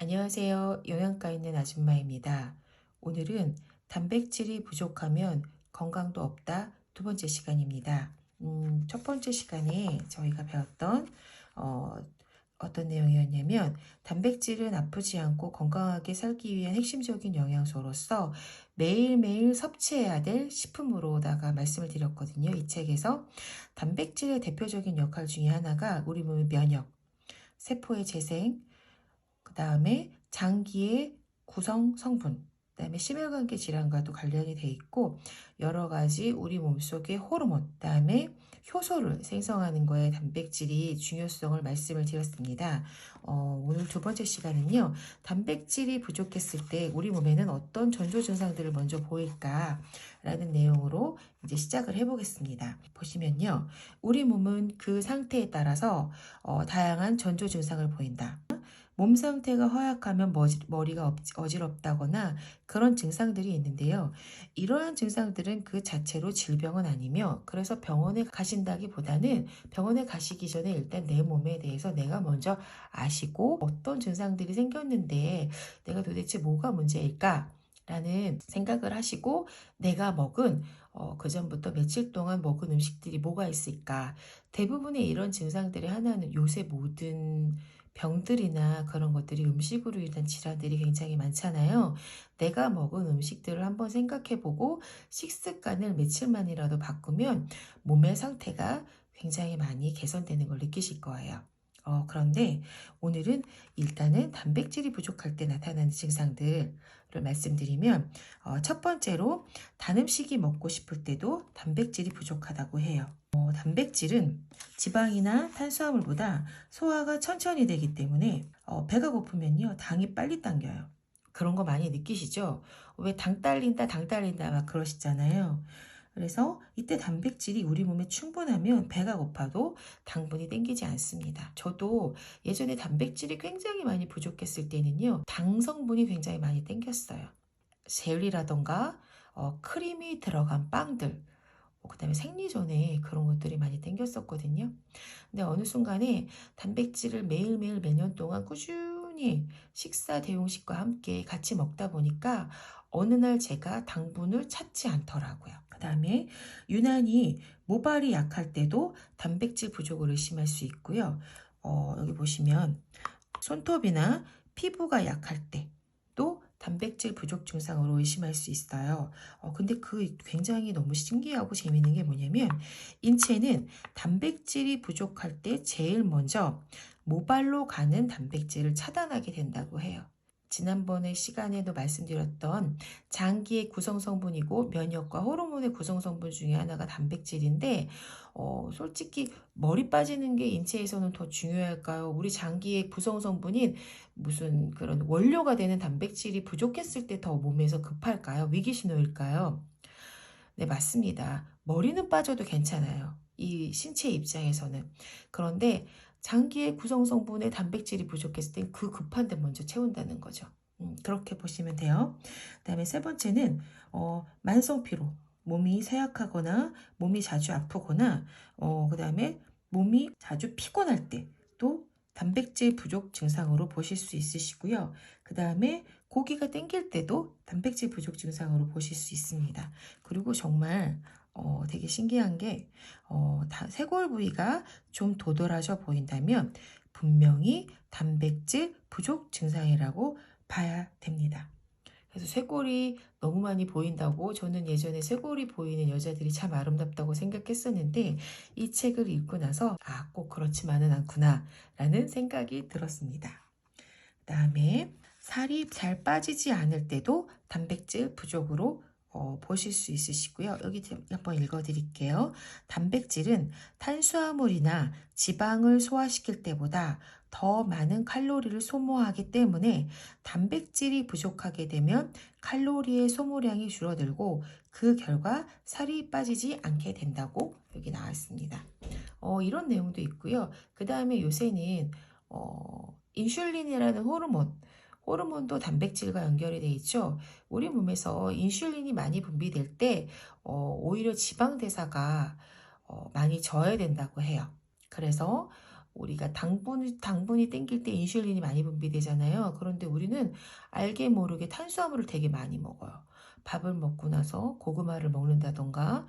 안녕하세요. 영양가 있는 아줌마입니다. 오늘은 단백질이 부족하면 건강도 없다. 두 번째 시간입니다. 첫 번째 시간에 저희가 배웠던 어, 어떤 내용이었냐면 단백질은 아프지 않고 건강하게 살기 위한 핵심적인 영양소로서 매일매일 섭취해야 될 식품으로다가 말씀을 드렸거든요. 이 책에서 단백질의 대표적인 역할 중에 하나가 우리 몸의 면역, 세포의 재생, 그 다음에 장기의 구성 성분, 그 다음에 심혈관계 질환과도 관련이 돼 있고 여러 가지 우리 몸속의 호르몬, 그 다음에 효소를 생성하는 거에 단백질이 중요성을 말씀을 드렸습니다. 오늘 두 번째 시간은요. 단백질이 부족했을 때 우리 몸에는 어떤 전조 증상들을 먼저 보일까? 라는 내용으로 이제 시작을 해보겠습니다. 보시면요. 우리 몸은 그 상태에 따라서 다양한 전조 증상을 보인다. 몸 상태가 허약하면 머리가 어지럽다거나 그런 증상들이 있는데요. 이러한 증상들은 그 자체로 질병은 아니며 그래서 병원에 가신다기보다는 병원에 가시기 전에 일단 내 몸에 대해서 내가 먼저 아시고 어떤 증상들이 생겼는데 내가 도대체 뭐가 문제일까? 라는 생각을 하시고 내가 먹은 그 전부터 며칠 동안 먹은 음식들이 뭐가 있을까? 대부분의 이런 증상들의 하나는 요새 모든 병들이나 그런 것들이 음식으로 인한 질환들이 굉장히 많잖아요. 내가 먹은 음식들을 한번 생각해보고 식습관을 며칠만이라도 바꾸면 몸의 상태가 굉장히 많이 개선되는 걸 느끼실 거예요. 그런데 오늘은 일단은 단백질이 부족할 때 나타나는 증상들을 말씀드리면 첫 번째로 단 음식이 먹고 싶을 때도 단백질이 부족하다고 해요. 단백질은 지방이나 탄수화물보다 소화가 천천히 되기 때문에 배가 고프면요 당이 빨리 당겨요. 그런 거 많이 느끼시죠? 왜 당 딸린다 당 딸린다 막 그러시잖아요. 그래서 이때 단백질이 우리 몸에 충분하면 배가 고파도 당분이 땡기지 않습니다. 저도 예전에 단백질이 굉장히 많이 부족했을 때는요 당 성분이 굉장히 많이 땡겼어요. 젤리라던가 크림이 들어간 빵들, 그다음에 생리전에 그런 것들이 많이 땡겼었거든요. 근데 어느 순간에 단백질을 매일매일 몇 년 동안 꾸준히 식사 대용식과 함께 같이 먹다 보니까 어느 날 제가 당분을 찾지 않더라고요. 그다음에 유난히 모발이 약할 때도 단백질 부족을 의심할 수 있고요. 여기 보시면 손톱이나 피부가 약할 때 또 단백질 부족 증상으로 의심할 수 있어요. 근데 그 굉장히 너무 신기하고 재미있는 게 뭐냐면 인체는 단백질이 부족할 때 제일 먼저 모발로 가는 단백질을 차단하게 된다고 해요. 지난번에 시간에도 말씀드렸던 장기의 구성 성분이고 면역과 호르몬의 구성 성분 중에 하나가 단백질인데 솔직히 머리 빠지는 게 인체에서는 더 중요할까요? 우리 장기의 구성 성분인 무슨 그런 원료가 되는 단백질이 부족했을 때 더 몸에서 급할까요? 위기 신호일까요? 네, 맞습니다. 머리는 빠져도 괜찮아요. 이 신체 입장에서는. 그런데 장기의 구성 성분의 단백질이 부족했을 땐 그 급한 데 먼저 채운다는 거죠. 그렇게 보시면 돼요. 그다음에 세 번째는 만성 피로. 몸이 쇠약하거나 몸이 자주 아프거나 그다음에 몸이 자주 피곤할 때 또 단백질 부족 증상으로 보실 수 있으시고요. 그다음에 고기가 땡길 때도 단백질 부족 증상으로 보실 수 있습니다. 그리고 정말 되게 신기한 게 쇄골 부위가 좀 도드라져 보인다면 분명히 단백질 부족 증상이라고 봐야 됩니다. 그래서 쇄골이 너무 많이 보인다고 저는 예전에 쇄골이 보이는 여자들이 참 아름답다고 생각했었는데 이 책을 읽고 나서 꼭 그렇지만은 않구나 라는 생각이 들었습니다. 그다음에 살이 잘 빠지지 않을 때도 단백질 부족으로 보실 수 있으시고요. 여기 한번 읽어드릴게요. 단백질은 탄수화물이나 지방을 소화시킬 때보다 더 많은 칼로리를 소모하기 때문에 단백질이 부족하게 되면 칼로리의 소모량이 줄어들고 그 결과 살이 빠지지 않게 된다고 여기 나왔습니다. 이런 내용도 있고요. 그 다음에 요새는 인슐린이라는 호르몬도 단백질과 연결이 돼 있죠. 우리 몸에서 인슐린이 많이 분비될 때 오히려 지방 대사가 많이 저해된다고 해요. 그래서 우리가 당분이 땡길 때 인슐린이 많이 분비되잖아요. 그런데 우리는 알게 모르게 탄수화물을 되게 많이 먹어요. 밥을 먹고 나서 고구마를 먹는다던가,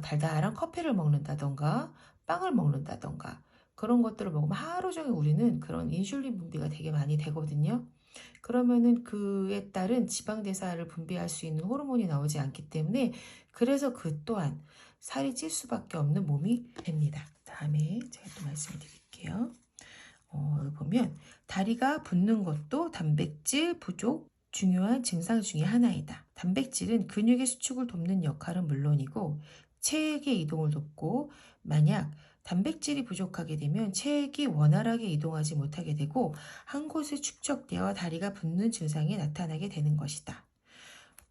달달한 커피를 먹는다던가, 빵을 먹는다던가, 그런 것들을 먹으면 하루 종일 우리는 그런 인슐린 분비가 되게 많이 되거든요. 그러면은 그에 따른 지방대사를 분비할 수 있는 호르몬이 나오지 않기 때문에 그래서 그 또한 살이 찔 수밖에 없는 몸이 됩니다. 다음에 제가 또 말씀을 드릴게요. 여기 보면 다리가 붓는 것도 단백질 부족 중요한 증상 중에 하나이다. 단백질은 근육의 수축을 돕는 역할은 물론이고 체액의 이동을 돕고 만약 단백질이 부족하게 되면 체액이 원활하게 이동하지 못하게 되고 한 곳에 축적되어 다리가 붓는 증상이 나타나게 되는 것이다.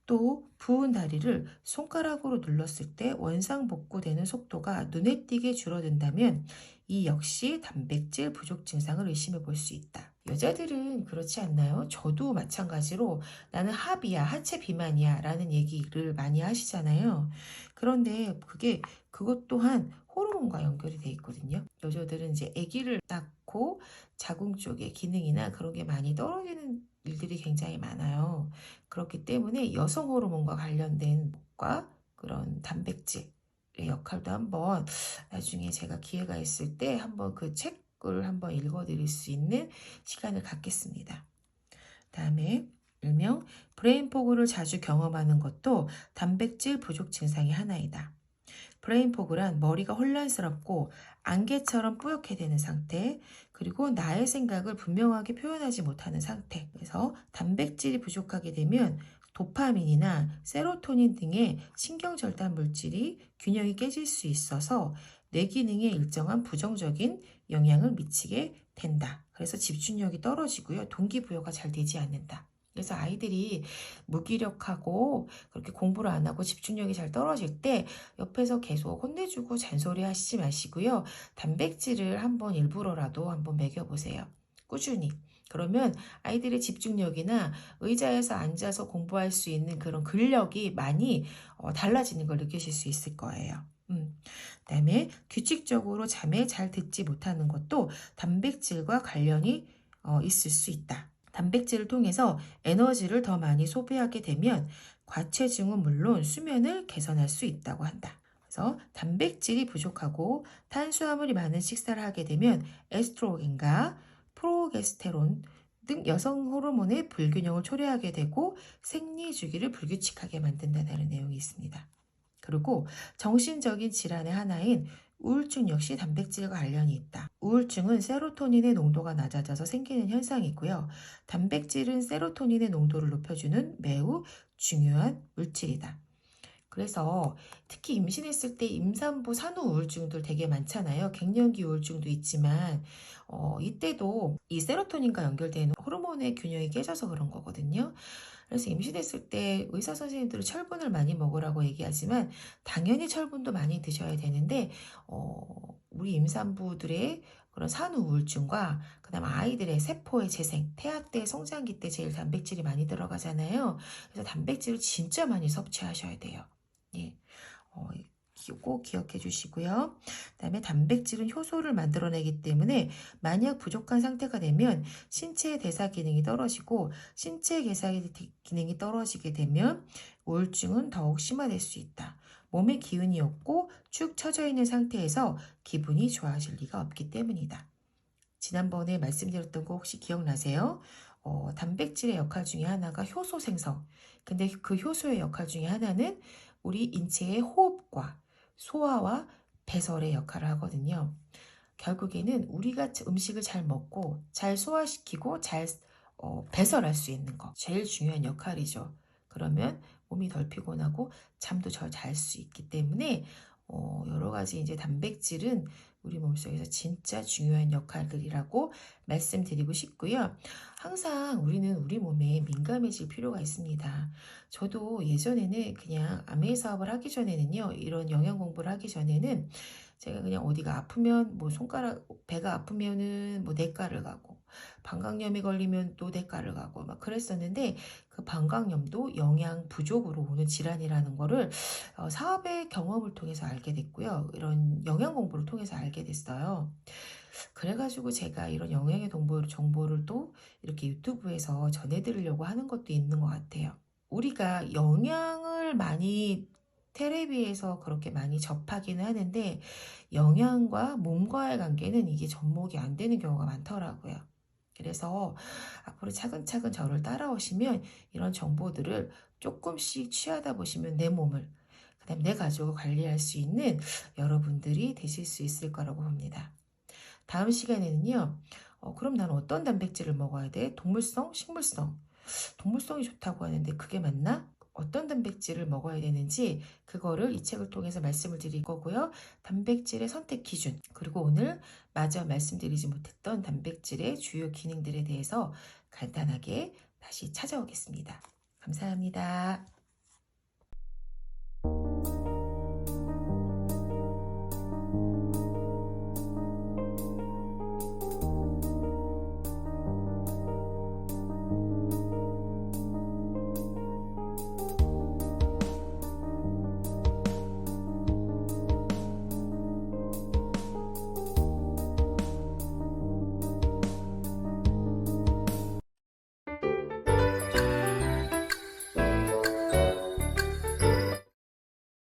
또 부은 다리를 손가락으로 눌렀을 때 원상복구되는 속도가 눈에 띄게 줄어든다면 이 역시 단백질 부족 증상을 의심해 볼 수 있다. 여자들은 그렇지 않나요? 저도 마찬가지로 나는 하비야, 하체 비만이야 라는 얘기를 많이 하시잖아요. 그런데 그것 또한 호르몬과 연결이 돼 있거든요. 여자들은 이제 아기를 낳고 자궁 쪽의 기능이나 그런 게 많이 떨어지는 일들이 굉장히 많아요. 그렇기 때문에 여성 호르몬과 관련된 것과 그런 단백질의 역할도 한번 나중에 제가 기회가 있을 때 한번 그 책을 한번 읽어드릴 수 있는 시간을 갖겠습니다. 다음에 일명 브레인 포그를 자주 경험하는 것도 단백질 부족 증상의 하나이다. 브레인 포그란 머리가 혼란스럽고 안개처럼 뿌옇게 되는 상태, 그리고 나의 생각을 분명하게 표현하지 못하는 상태. 그래서 단백질이 부족하게 되면 도파민이나 세로토닌 등의 신경절단 물질이 균형이 깨질 수 있어서 뇌 기능에 일정한 부정적인 영향을 미치게 된다. 그래서 집중력이 떨어지고요. 동기부여가 잘 되지 않는다. 그래서 아이들이 무기력하고 그렇게 공부를 안 하고 집중력이 잘 떨어질 때 옆에서 계속 혼내주고 잔소리 하시지 마시고요. 단백질을 한번 일부러라도 한번 먹여보세요. 꾸준히. 그러면 아이들의 집중력이나 의자에서 앉아서 공부할 수 있는 그런 근력이 많이 달라지는 걸 느끼실 수 있을 거예요. 그다음에 규칙적으로 잠에 잘 듣지 못하는 것도 단백질과 관련이 있을 수 있다. 단백질을 통해서 에너지를 더 많이 소비하게 되면 과체중은 물론 수면을 개선할 수 있다고 한다. 그래서 단백질이 부족하고 탄수화물이 많은 식사를 하게 되면 에스트로겐과 프로게스테론 등 여성 호르몬의 불균형을 초래하게 되고 생리 주기를 불규칙하게 만든다는 내용이 있습니다. 그리고 정신적인 질환의 하나인 우울증 역시 단백질과 관련이 있다. 우울증은 세로토닌의 농도가 낮아져서 생기는 현상이고요. 단백질은 세로토닌의 농도를 높여주는 매우 중요한 물질이다. 그래서 특히 임신했을 때 임산부 산후 우울증들 되게 많잖아요. 갱년기 우울증도 있지만 이때도 이 세로토닌과 연결되는 호르몬의 균형이 깨져서 그런 거거든요. 그래서 임신했을 때 의사 선생님들은 철분을 많이 먹으라고 얘기하지만 당연히 철분도 많이 드셔야 되는데 우리 임산부들의 그런 산후 우울증과 그다음 아이들의 세포의 재생, 태아 때 성장기 때 제일 단백질이 많이 들어가잖아요. 그래서 단백질을 진짜 많이 섭취하셔야 돼요. 예. 꼭 기억해 주시고요. 그다음에 단백질은 효소를 만들어내기 때문에 만약 부족한 상태가 되면 신체 대사 기능이 떨어지고 신체 대사 기능이 떨어지게 되면 우울증은 더욱 심화될 수 있다. 몸에 기운이 없고 축 처져 있는 상태에서 기분이 좋아질 리가 없기 때문이다. 지난번에 말씀드렸던 거 혹시 기억나세요? 단백질의 역할 중에 하나가 효소 생성. 근데 그 효소의 역할 중에 하나는 우리 인체의 호흡과 소화와 배설의 역할을 하거든요. 결국에는 우리가 음식을 잘 먹고 잘 소화시키고 잘 배설할 수 있는 거 제일 중요한 역할이죠. 그러면 몸이 덜 피곤하고 잠도 잘 잘 수 있기 때문에 여러 가지 이제 단백질은 우리 몸속에서 진짜 중요한 역할들이라고 말씀드리고 싶고요. 항상 우리는 우리 몸에 민감해질 필요가 있습니다. 저도 예전에는 그냥 암웨이 사업을 하기 전에는요, 이런 영양 공부를 하기 전에는 제가 그냥 어디가 아프면 뭐 손가락, 배가 아프면은 뭐 내과를 가고, 방광염이 걸리면 또 내과를 가고 막 그랬었는데 그 방광염도 영양 부족으로 오는 질환이라는 거를 사업의 경험을 통해서 알게 됐고요. 이런 영양 공부를 통해서 알게 됐어요. 그래가지고 제가 이런 영양의 정보를 또 이렇게 유튜브에서 전해드리려고 하는 것도 있는 것 같아요. 우리가 영양을 많이 텔레비에서 그렇게 많이 접하기는 하는데 영양과 몸과의 관계는 이게 접목이 안 되는 경우가 많더라고요. 그래서 앞으로 차근차근 저를 따라오시면 이런 정보들을 조금씩 취하다 보시면 내 몸을, 그다음 내 가족을 관리할 수 있는 여러분들이 되실 수 있을 거라고 봅니다. 다음 시간에는요, 그럼 나는 어떤 단백질을 먹어야 돼? 동물성, 식물성. 동물성이 좋다고 하는데 그게 맞나? 어떤 단백질을 먹어야 되는지 그거를 이 책을 통해서 말씀을 드릴 거고요. 단백질의 선택 기준, 그리고 오늘 마저 말씀드리지 못했던 단백질의 주요 기능들에 대해서 간단하게 다시 찾아오겠습니다. 감사합니다.